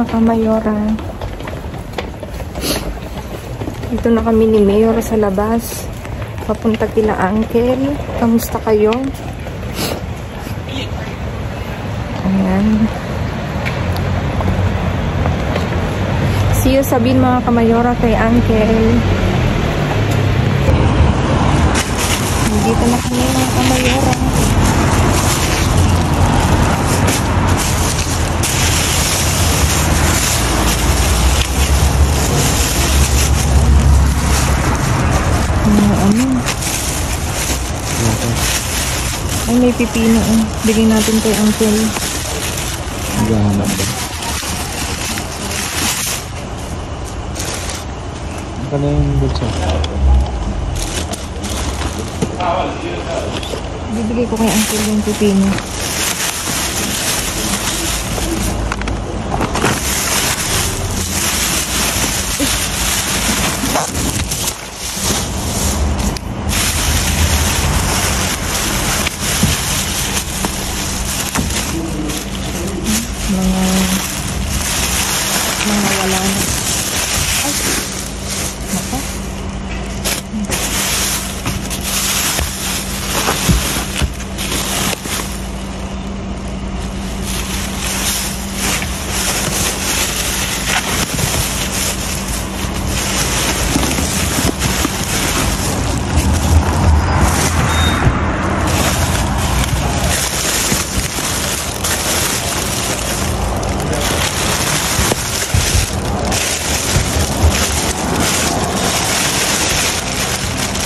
mga kamayora. Dito na kami ni Mayor sa labas. Papunta kila Uncle. Kamusta kayo? Ayan. See you, sabihin mga kamayora kay Uncle. Dito na kami mga kamayora. Ay, may pipino. Bigyan natin kay Uncle. Gahanap ba? Ano na yung bulsa? Bibigay ko kay Uncle yung pipino. Mga wala na. Ay! Naka?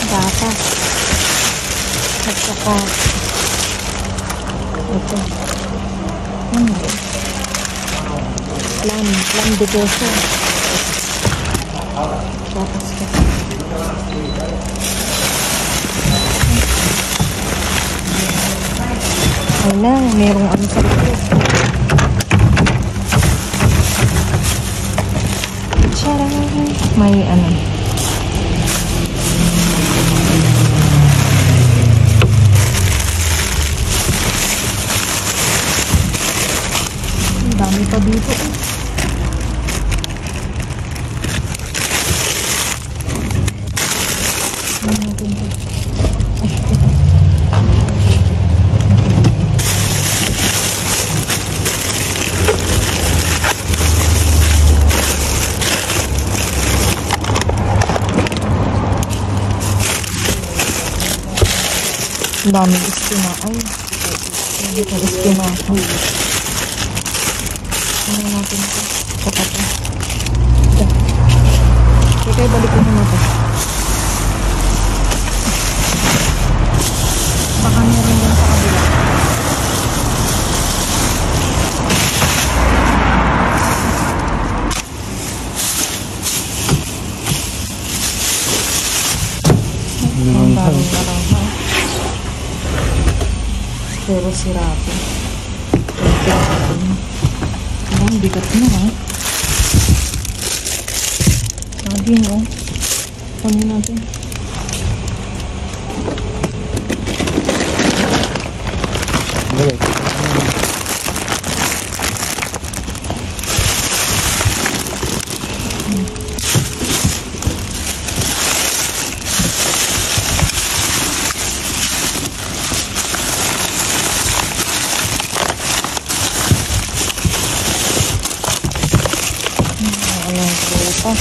Gatas. At saka ito. Plan de queso. Gatas ko. Ay na, merong ano sa likod. Charan! May ano. Dami pa dito eh. Daming iskina. Ay, hindi itong iskina. Ano natin ito? Saka ito. Ito. Kaya balik ko naman ito. Baka meron yan sa kabila. Ang barang-barang ha. Pero sirapo. Ang bigat mo ha. Sabi mo. Kunin natin. Ito.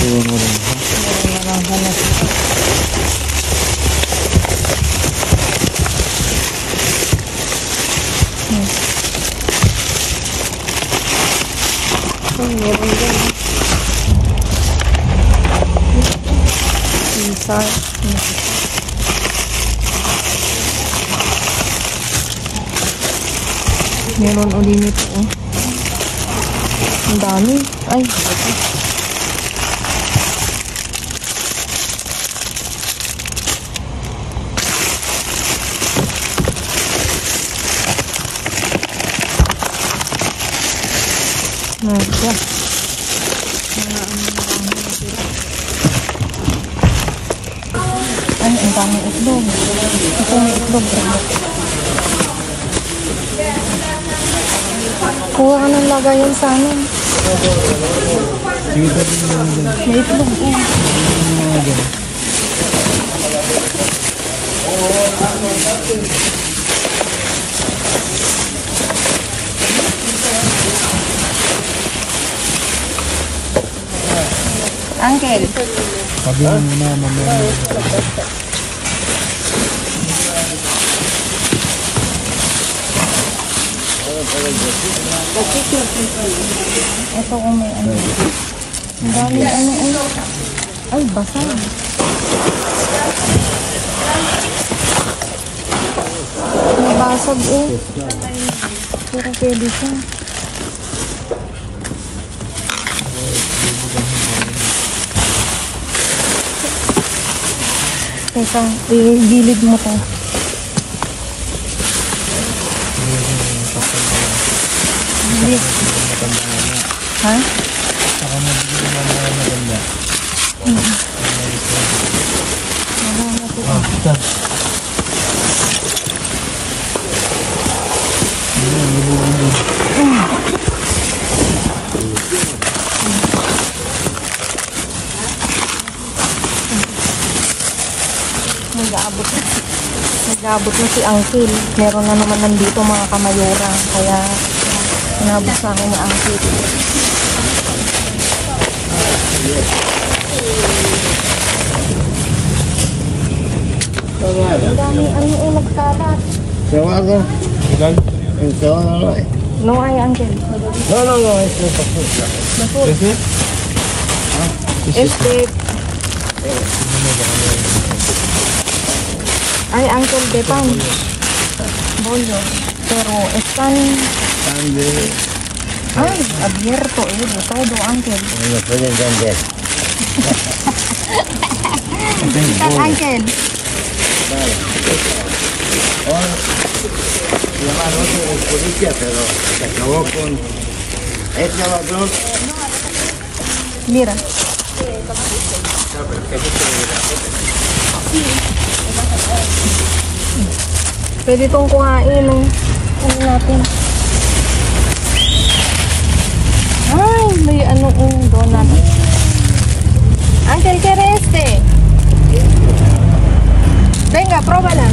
Iwan mo lang ha. Iwan mo lang halas. Meron din. Inside. Meron ulit nito oh. Ang dami. Ay, ito. Nasa. Ay, ang dami itlog. Ito may itlog. Kuha ka ng lagayan sa amin. Sige, pwede mo naman dyan. May itlog eh. Pwede mo naman dyan. Uncle. Sabi mo muna, mamaya. Ito kung may ano. Ang dami ano. Ay, basa. Nabasag eh. Pero pwede siya. Teka, i-gilid mo to. Gilid. Ha? Saka mabigyan mo mga maganda. Wala na po. Ito. Nag-aabot na si Uncle. Meron na naman nandito mga kamayora. Kaya inabot sa akin ni Uncle. Ang dami ano nagkalat. Tawagan. Ilan? Tawagan. No ay Uncle. No. Ito pa po. Kasi? Este. Ay Uncle Depan. Bollo. Pero están. Sande. Ay, abierto eh. Todo Uncle. No pueden vender. Están Uncle. Llamaron a la policía, pero se acabó con este ladrón. Mira. Pwede itong kuhain. Ano natin? Ay, may ano donut. Uncle, ¿qué este? Venga, pruébala.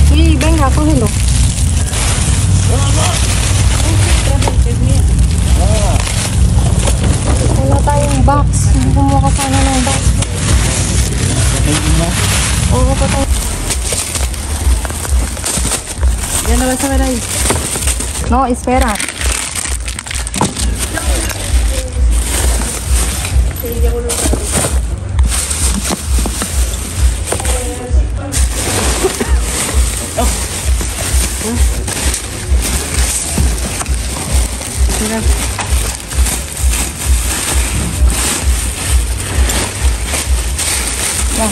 Sí, venga, cógelo. Wala tayong box. Kumuha ka sana ng box. Oo, pa tayo. Ya no vas a ver ahí. No, espera. Mira. Ya.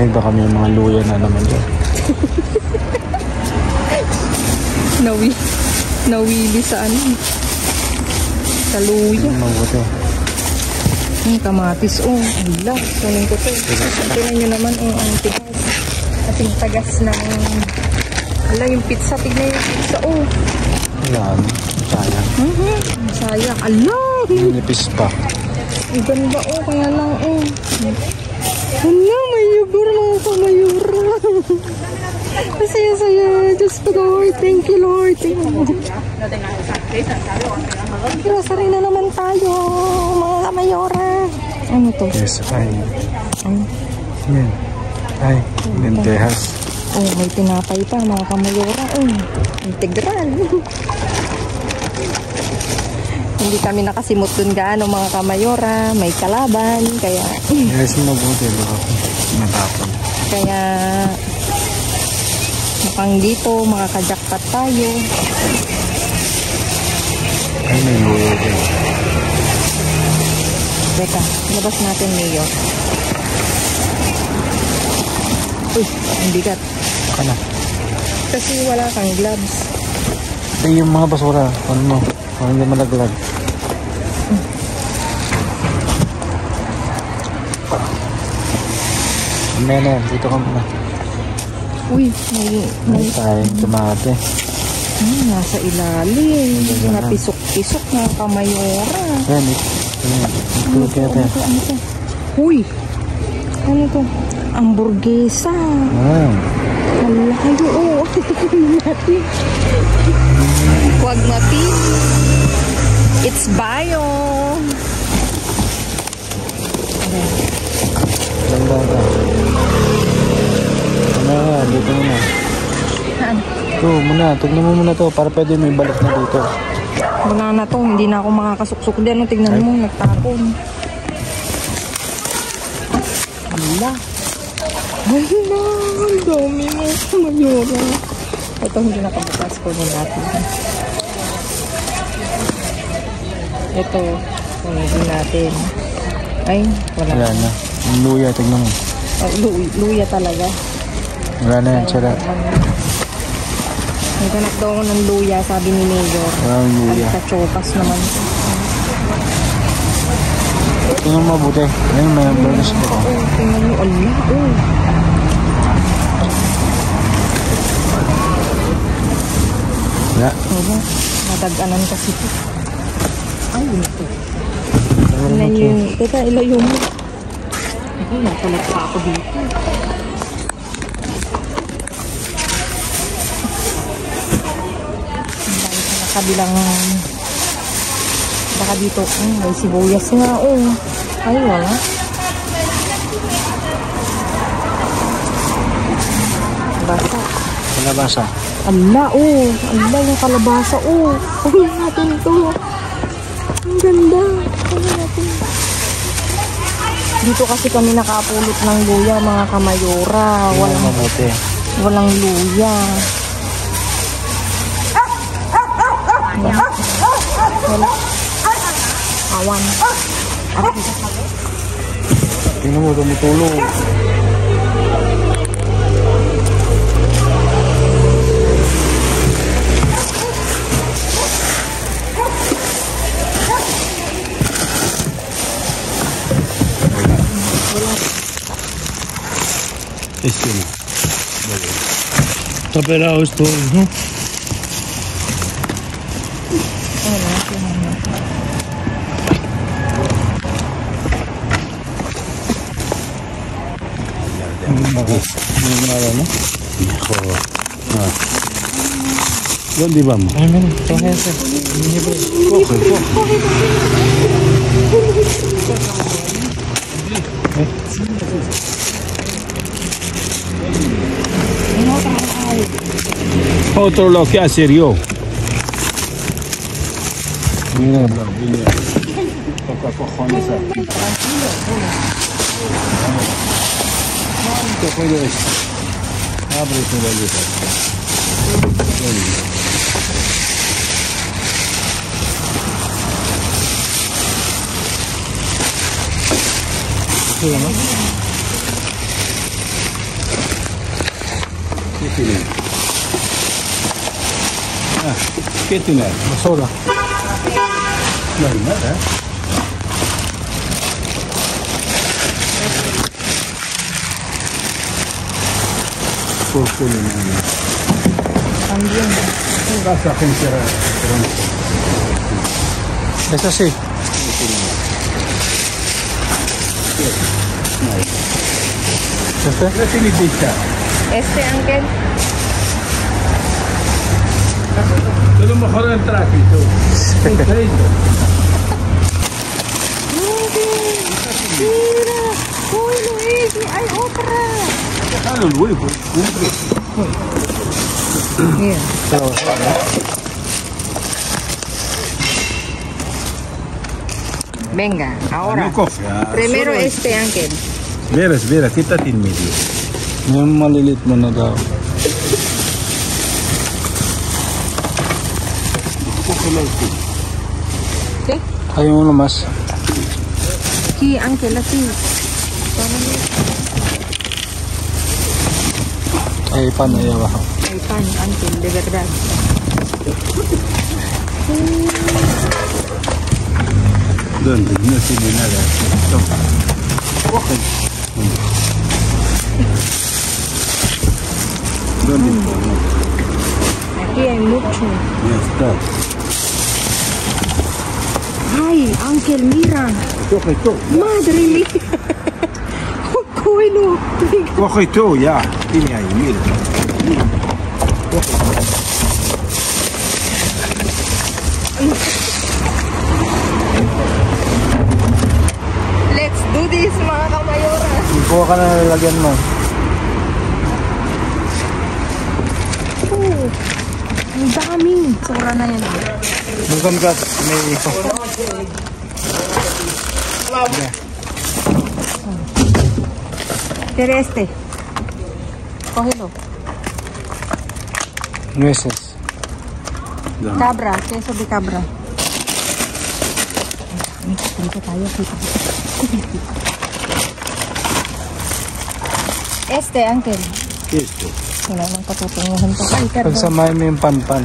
Ay, baka may mga luya na naman yun. Nawili sa ano. Sa luya. Mabuti. Kamatis. Oh, ala. Kunin ko to. Tingnan nyo naman ang tigas. Ating tagas ng... Ala, yung pizza. Tignan yung pizza. Oh. Wala. Sayang. Sayang. Ala. Nipis pa. Ang ganda. Oh, kaya lang. Oh. Ala, may yugor mga kamayura. Masaya-saya. Diyos ko, Lord. Thank you, Lord. Thank you. Grocery na naman tayo, mga kamayora. Ano to? Yes, ay. Ay. Yan. Ay, lentejas. Oh, may tinapay pa, mga kamayora. Integral. Hindi kami nakasimot dun gaano, mga kamayora. May kalaban, kaya... Yes, mabuti. Baka matapon. Kaya... Mukhang dito, makakajakpat tayo. Ay, may luya din. Teka, labas natin, Mayor. Uy, ang bigat. Baka na. Kasi wala kang gloves. Ay, yung mga basura. Ano mo? Hindi malaglag. Mamaya na yan. Dito ka muna. Uy, may Tayo, tumate. nasa ilalim. Napisok-pisok na kamayora. Yan, ito kaya tayo. Ano to? Uy! Ano to? Hamburguesa. Malayo. Oh, natin. Huwag mapili. It's bio. Ganda ka. Ano, dito muna. Saan? Ito muna, tignan mo muna to para pwede may balik na dito. Wala na to. Hindi na ako makakasuksok din. Tignan mo, nagtapon. Wala. Wala. Ang dami mo. Mayora. Ito hindi nakabukas ko na natin. Ito. Kunin natin. Ay, wala. Wala na. Yung luya, tignan mo. Luya talaga. Wala na yan, sila. Naghanap daw ako ng luya, sabi ni Mayor. Wala yung luya. At kachopas naman. Tingnan mo mabuti. Ayun, may bonus ko. Tingnan mo, ala. Wala. Madaganan kasi ito. Ay, ito. Teka, ilayo mo. Ay, nakalat pa ako dito. Kabilang baka dito may sibuyas nga ay wala basa Kalabasa. ala yung kalabasa kunin natin ito ang ganda kunin natin dito kasi kami nakapulot ng luya mga kamayora walang luya. Wala. Awan. Tingnan mo, tumutulong. Este no. Está pelado esto, ¿no? Mejor. ¿Dónde vamos? Ay, mira, coge ese. Coge. Otro lo que hacer yo. Mira. Toca cojones aquí. ¿Qué puedes? Abre tu bolita. ¿Qué tiene? ¿Qué tiene? Soda. No hay nada. También. Vas a pensar. Es así. ¿Qué tiene dicha? Uncle. A lo mejor entra aquí tú. Mira. Uy, Luis. Hay otra. Déjalo luego. Mira. Venga, ahora. No coge. Primero Uncle. Verás, quítate en medio. Yung malilit mo na daw. Cógelo tú. ¿Qué? Ayaw mo namas. Aquí, Uncle, así. Ay, paano ayaw ako? Hay pan, Uncle, de verdad. ¿Dónde? No tiene nada. Toma. Coge. ¿Dónde está? Aquí hay mucho. Ya está. Ay, Ángel, mira. Coge tú. Madre mía. Bueno, Coge tú, ya. Tiene ahí, mira. let's do this mga kamayoran. Kuha ka na lalagyan mo. Oh, ang dami. Sobra na yan. Bukan ka, may ito. Pero este. Cógelo. Nueces. Cabra, queso de cabra. Dito tayo. Este, Ángel. Esto. Wala nang patutunguhan pa. Ay, perdón. Pagsamahin mo yung pan-pan.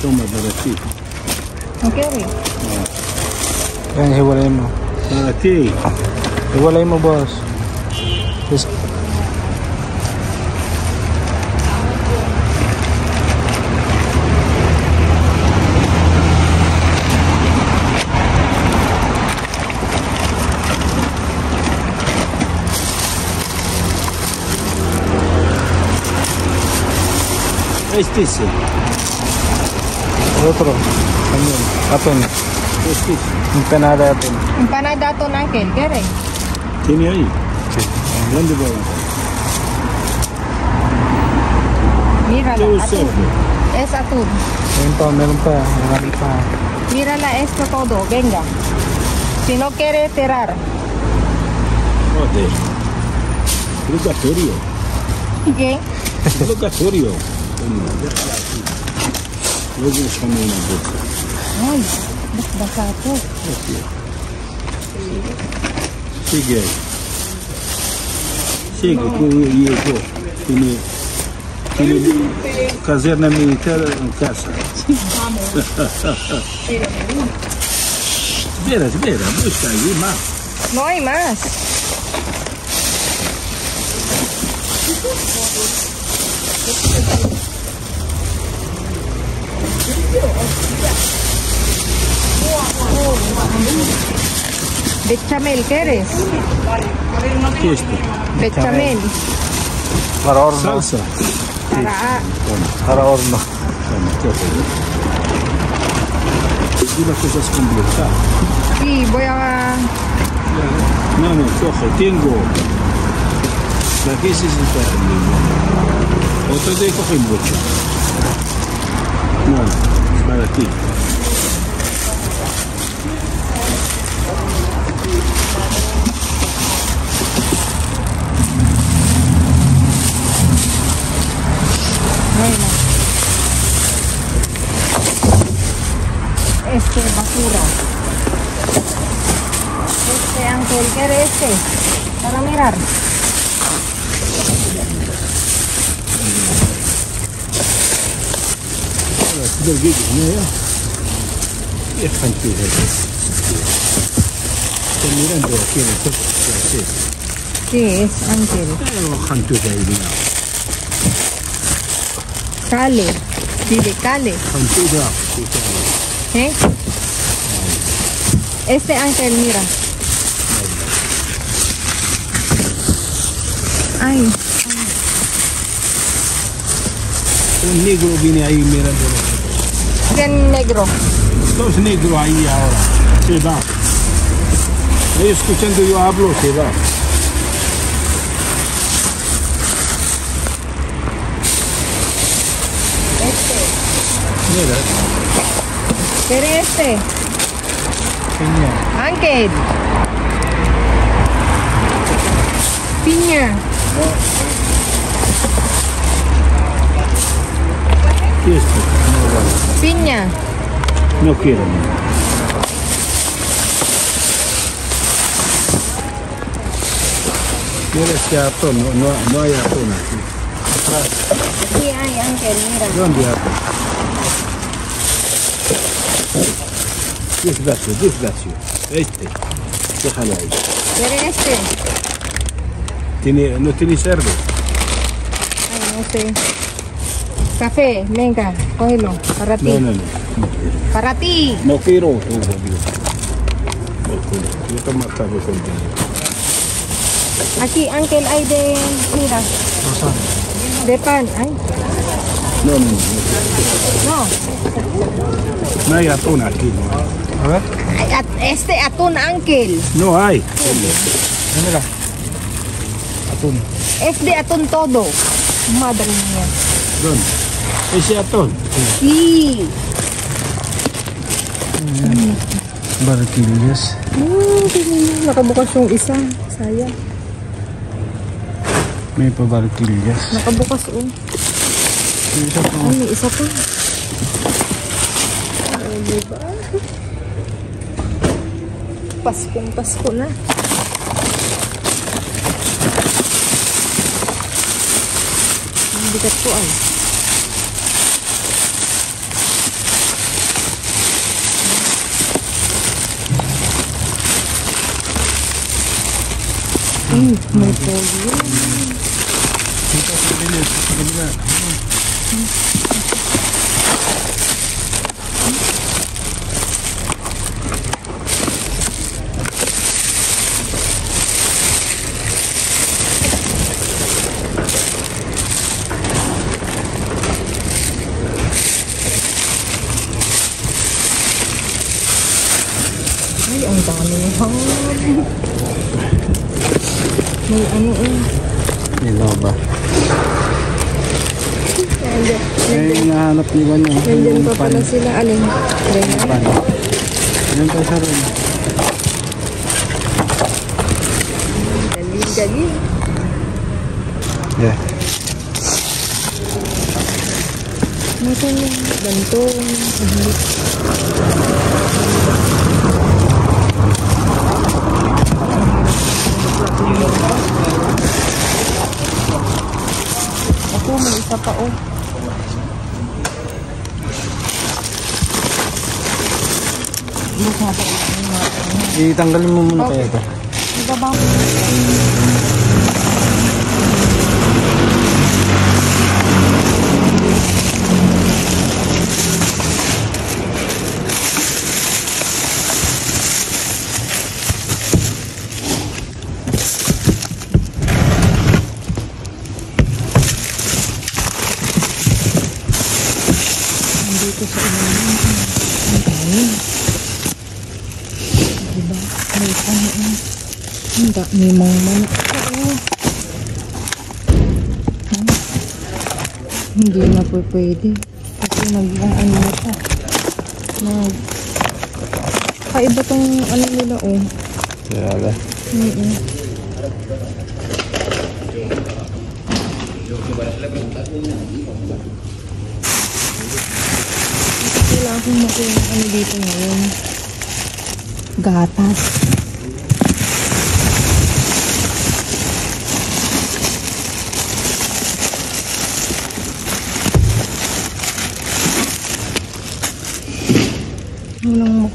Toma para ti. Okay. Yan, hiwalay mo. Para ti. Hiwalay mo, boss. Yes. Este sí. Otro. También. Atún. Este. Empanada atún. Empanada to, Ángel. ¿Quieres? Tiene ahí. ¿Dónde va? Mírala, Todo atún. cerdo. Es atún. Ayun pa, meron pa. Marami pa. Mírala esto todo. Venga. Si no quiere tirar. Joder. Rugatorio. ¿Qué? Rugatorio. Déjala aquí. Luego echamos una bolsa. Ay, basta. Sigue ahí. Sigue con hijo. Tiene caserna militar en casa. Espera, busca ahí más. No hay más. Bechamel, ¿quieres? ¿Qué es esto? Bechamel. Para horno. Salsa. Para horno. Toma, coge. Y las cosas complicadas. Sí, voy a... No, coge, tengo. Aquí sí se está. Otro de coge mucho. No, para ti. Bueno. Este, basura. Este, Ángel, ¿quiere este? Para mirar. Es cantidad. Estoy mirando aquí en el coche. Sí, es Ángel. Cantidad ahí. Cale. Dile, cale. Cantidad. ¿Eh? Este, Ángel, mira. Ay. Un negro viene ahí mirando. ¿Quién negro? Dos negros ahí ahora. Se va. Ahí escuchando yo hablo, se va. Este. Mira. ¿Quiere este? Piña. Ángel. Piña. ¿Qué es esto? No, vale. Piña. No quiero. Mira este atún, no hay atún aquí. Sí, hay, Ángel, mira. ¿Dónde hay atún? Despacio. Este. Déjalo ahí. ¿Quiere este? ¿No tiene cerdo? Ay, no sé. Café, venga, cógelo, para ti. No. Para ti. No quiero. Yo tomo café contigo. Aquí, Uncle, hay de, mira, de pan. Ay, No. no. No hay atún aquí, no hay. A ver, Ay, este atún, Uncle. No hay. mira. Atún. Es de atún todo. Madre mía. ¿Dónde? Ese atún. Sí. Barquillas. Nakabukas yung isa. Sayang. May pa barquillas. Nakabukas, oh. Yung isa pa. Ay, may isa pa. Ay, diba? Pasko na. Ang bigat ko ay. May polio. Ay, ang dami ng hangin. May ano Ilaw ba? Nandiyan, Eh, hinahanap ni Juan yung nandiyan pa pala sila. Alin? Ganyan. pan. Yan pa siya rin. Galing. Yeah. Nasaan yung ganito? Ako, may isa pa, oh. Itanggalin mo muna kaya ito. Ibaba mo. Dito sa ilalim. Ang dami. Diba? May ano. May mga manok. Hindi na po pwede. Kasi naging ano na siya. Kaiba tong ano nila, oh. Kaya ala. Kailangan kong makuha ng ano dito ngayon. Gatas. Walang mo.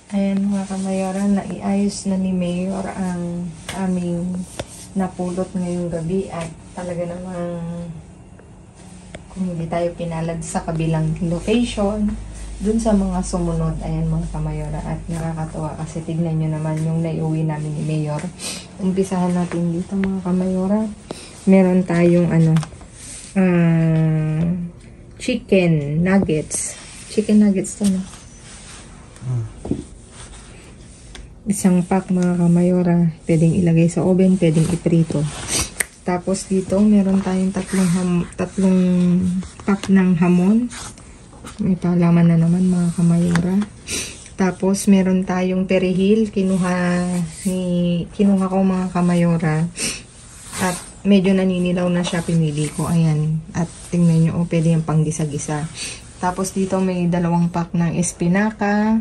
Ayan mga kamayoran, naiayos na ni Mayor ang aming napulot ngayong gabi at talaga namang kung hindi tayo pinalad sa kabilang location dun sa mga sumunod, ayan mga kamayora, at nakakatawa kasi tignan nyo naman yung naiuwi namin ni Mayor. Umpisahan natin dito mga kamayora. Meron tayong chicken nuggets. Chicken nuggets to, no? Isang pack mga kamayora, pwedeng ilagay sa oven, pwedeng iprito. Tapos dito, meron tayong tatlong pack ng hamon. May palaman na naman mga kamayora. Tapos meron tayong perihil. Kinuha ko mga kamayora. At medyo naninilaw na siya, pinili ko. Ayan. At tingnan nyo, pwede yung panggisa-gisa. Tapos dito may 2 pack ng espinaka.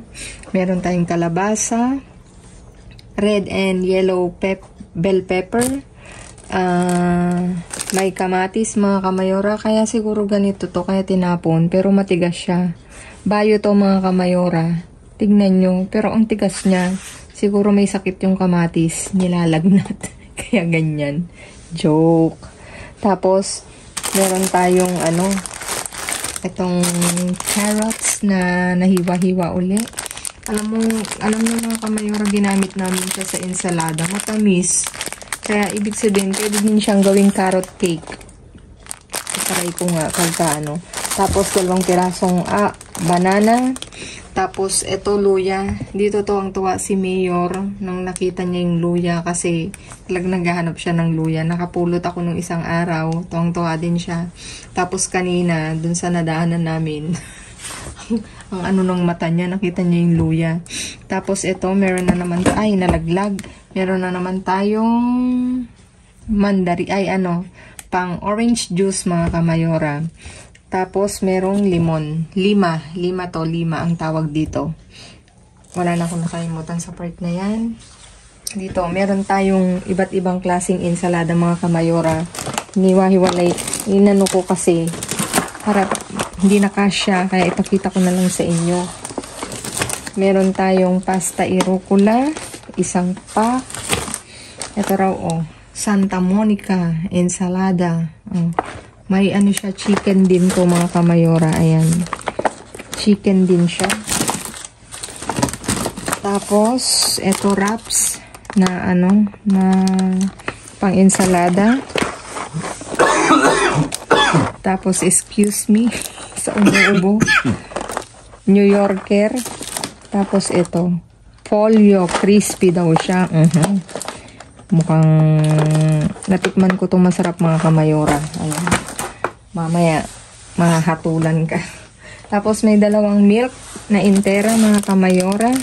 Meron tayong kalabasa. Red and yellow bell pepper. May kamatis mga kamayora. Kaya siguro ganito to, kaya tinapon. Pero matigas siya. Bayo to mga kamayora. Tignan nyo. Pero ang tigas niya. Siguro may sakit yung kamatis. Nilalagnat. Kaya ganyan. Joke. Tapos, meron tayong itong carrots na nahiwa-hiwa uli. Alam mo mga kamayora, ginamit namin siya sa ensalada. Matamis. Kaya ibig sabihin, pwede din siyang gawing carrot cake. Try ko nga kagka Tapos 2 pirasong banana. Tapos ito luya. Dito tuwang-tuwa si Mayor nung nakita niya yung luya kasi talagang naghahanap siya ng luya. Nakapulot ako nung isang araw. Tuwang-tuwa din siya. Tapos kanina, dun sa nadaanan namin, ang ng mata niya, nakita niya yung luya. Tapos ito, meron na naman, nalaglag. Meron na naman tayong pang orange juice mga kamayora. Tapos merong limon. 5 ang tawag dito. Wala na akong nakalimutan sa part na yan. Dito, meron tayong iba't ibang klaseng ensalada mga kamayora. Hiniwa-hiwalay. Inano ko kasi para hindi na kasya, kaya ipakita ko na lang sa inyo. Meron tayong pasta irukula, 1 pack. Ito raw, Santa Monica ensalada. May siya, chicken din to mga kamayora. Ayan. Chicken din siya. Tapos, ito wraps na na pang ensalada. Tapos, excuse me, sa ubo-ubo. New Yorker. Tapos, ito. Pollo. Crispy daw siya. Mukhang natikman ko itong masarap mga kamayora. Ayan. Mamaya, mahatulan ka. Tapos, may 2 milk na intera mga kamayora.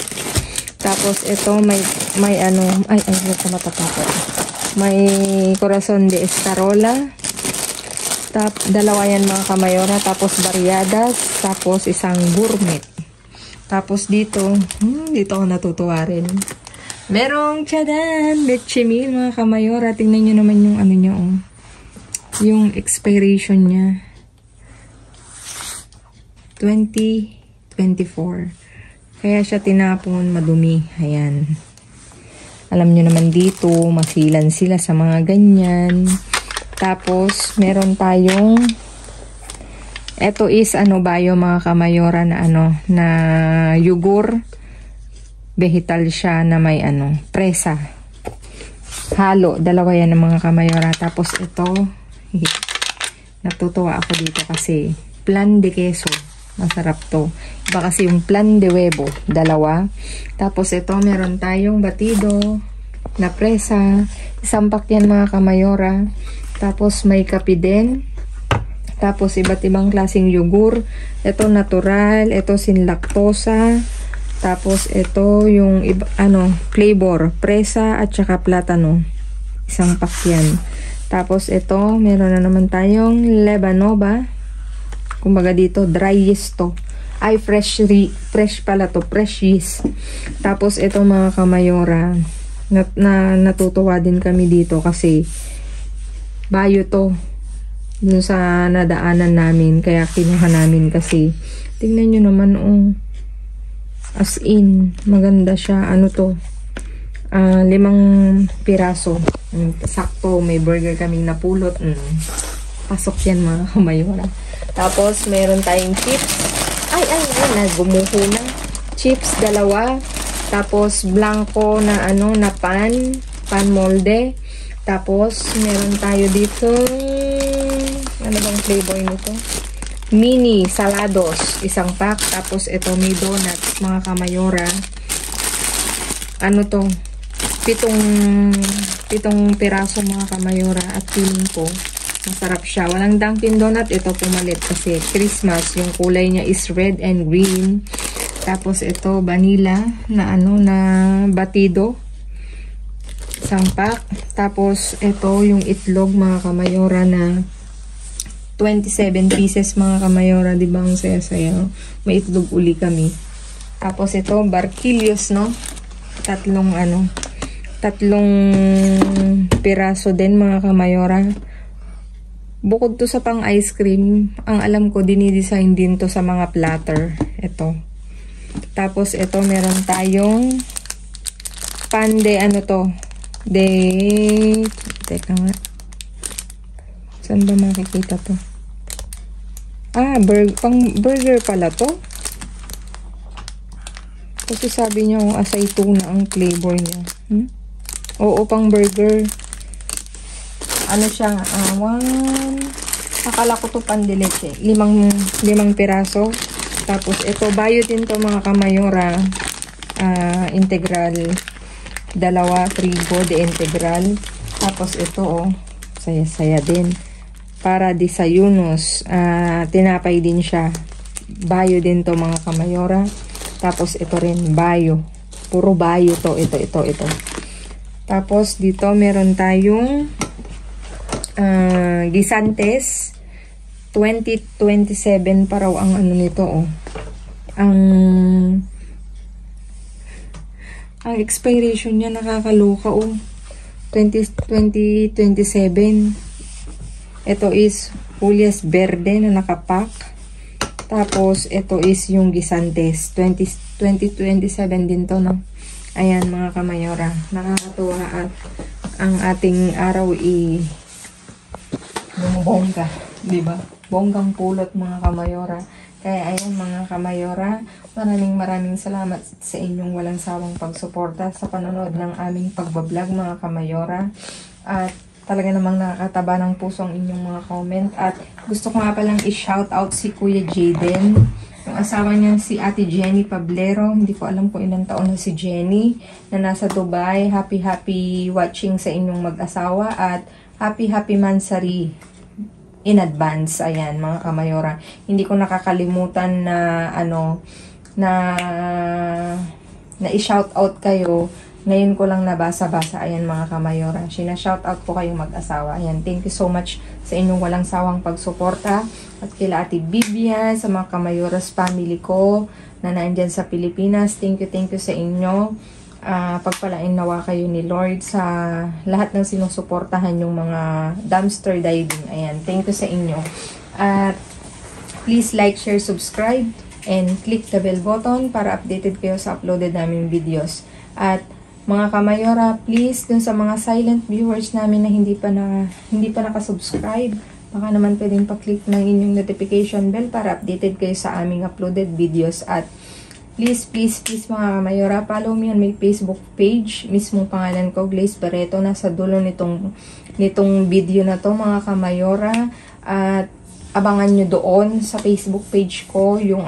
Tapos, ito, may huwag ko matatapos. May corazon de escarola. 2 yan mga kamayora. Tapos, barriadas. Tapos, 1 gourmet. Tapos, dito ako natutuwa rin. Merong tiyadan, lechemil mga kamayora. Tingnan nyo naman yung niya, yung expiration niya. 2024. Kaya siya tinapon, madumi. Ayan. Alam nyo naman dito, masilan sila sa mga ganyan. Tapos, meron tayong eto is bayo mga kamayora na na yugur. Vegetal siya na may presa. Halo. 2 yan ng mga kamayora. Tapos ito, natutuwa ako dito kasi plan de queso. Masarap to. Iba kasi yung plan de huevo. 2. Tapos ito, meron tayong batido na presa. 1 pack yan mga kamayora. Tapos may kape din. Tapos iba't ibang klaseng yugur. Ito natural. Ito sin lactosa. Tapos, ito yung flavor. Presa at saka platano. 1 pack yan. Tapos, ito, meron na naman tayong Lebanova. Kumbaga dito, dry yeast to. Ay, fresh pala to. Fresh yeast. Tapos, ito mga kamayora. Natutuwa din kami dito kasi bayo to. Dun sa nadaanan namin. Kaya kinuha namin kasi tingnan nyo naman, as in, maganda siya. 5 piraso. Sakto, may burger kaming napulot. Pasok yan mga kamayora. Tapos, meron tayong chips. Nagumuho na. Chips, 2. Tapos, blanco na na pan molde. Tapos, meron tayo dito. Ano bang flavor nito? Mini salados, 1 pack. Tapos ito may donuts mga kamayora. To? pitong piraso mga kamayora at feeling ko masarap siya. Walang Dunkin Donut. Ito pumalit kasi Christmas. Yung kulay niya is red and green. Tapos ito vanilla na na batido. Isang pack. Tapos ito yung itlog mga kamayora na 27 pieces mga kamayora. Diba ang saya-saya? May itlog uli kami. Tapos ito Barquillos, no? Tatlong piraso din mga kamayora. Bukod to sa pang ice cream, ang alam ko dinidesign din to sa mga platter. Ito. Tapos ito meron tayong pande teka nga. Saan ba makikita to? Pang burger pala to. Kasi sabi niya asay tuna ang flavor niya. Oo, pang burger. Ano siya, akala ko to pandileche. 5 piraso. Tapos ito, bayo din to mga kamayora. Integral. 2 trigo de integral. Tapos ito, saya-saya din. Para desayunos. Tinapay din siya. Bayo din to mga kamayora. Tapos ito rin, bayo. Puro bayo to. Ito. Tapos dito meron tayong Gisantes 2027 pa raw ang nito ang expiration niya nakakaloka 2027. Ito is Julius Verde na nakapack. Tapos ito is yung Gisantes 2027 din to, no? Ayan mga kamayora, nakakatuwa at ang ating araw bongga, di ba? Bonggang pulot mga kamayora. Kaya ayan mga kamayora, maraming salamat sa inyong walang sawang pagsuporta sa panonood ng aming pagbablog mga kamayora. At talaga namang nakakataba ng puso ang inyong mga comment. At gusto ko nga palang i-shoutout si Kuya Jaden. Yung asawa niya si Ate Jenny Pablero. Hindi ko alam kung ilang taon na si Jenny na nasa Dubai. Happy watching sa inyong mag-asawa at happy mansari in advance. Ayan mga kamayora. Hindi ko nakakalimutan na na i-shoutout kayo. Ngayon ko lang nabasa-basa. Ayan mga kamayora. Sina-shoutout ko kayong mag-asawa. Ayan. Thank you so much sa inyong walang sawang pagsuporta. At kila Ate Bibian, sa mga Kamayoras family ko na nandyan sa Pilipinas. Thank you sa inyo. Pagpalain nawa kayo ni Lord sa lahat ng sinusuportahan yung mga dumpster diving. Ayan. Thank you sa inyo. At please like, share, subscribe, and click the bell button para updated kayo sa uploaded naming videos. At mga kamayora, please, dun sa mga silent viewers namin na hindi pa nakasubscribe, baka naman pwedeng pa-click ng inyong notification bell para updated kayo sa aming uploaded videos. At please mga kamayora, follow me on my Facebook page. Mismong pangalan ko, Glaze Barreto. Nasa dulo nitong video na to mga kamayora. At abangan nyo doon sa Facebook page ko yung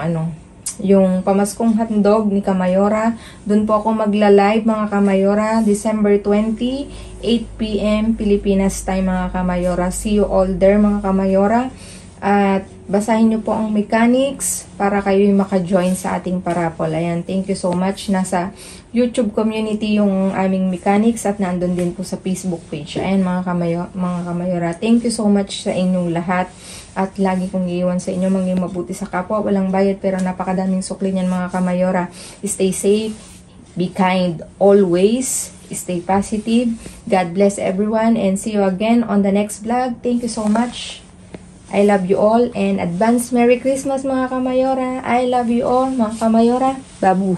Pamaskong Hotdog ni Kamayora. Doon po ako magla-live mga kamayora. December 20, 8 PM Pilipinas time mga kamayora. See you all there mga kamayora. At basahin nyo po ang mechanics para kayo maka-join sa ating parapol. Ayan, thank you so much. Nasa YouTube community yung aming mechanics at nandun din po sa Facebook page. Ayan mga kamayora. Thank you so much sa inyong lahat. At lagi kong iiwan sa inyo, maging mabuti sa kapwa. Walang bayad pero napakadaming sukli niyan mga kamayora. Stay safe, be kind always, stay positive. God bless everyone and see you again on the next vlog. Thank you so much. I love you all and advance Merry Christmas mga kamayora. I love you all mga kamayora. Babu.